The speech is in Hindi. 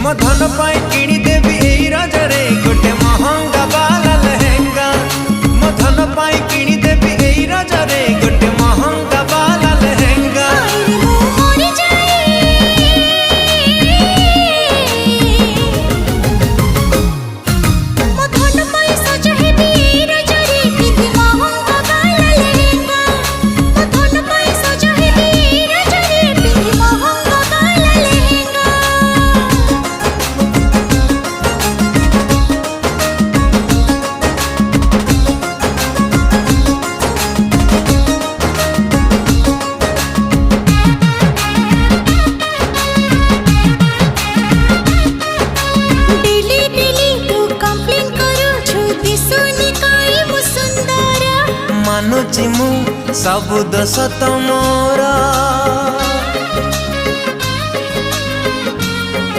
मो धन पाई किणी देवी एई रजरे गोटे महंगा वाला लहंगा। मो धन पाई किणी देवी एई रजरे गोटे महंगा वाला लहंगा। मानुची मु सब दोष तमोरा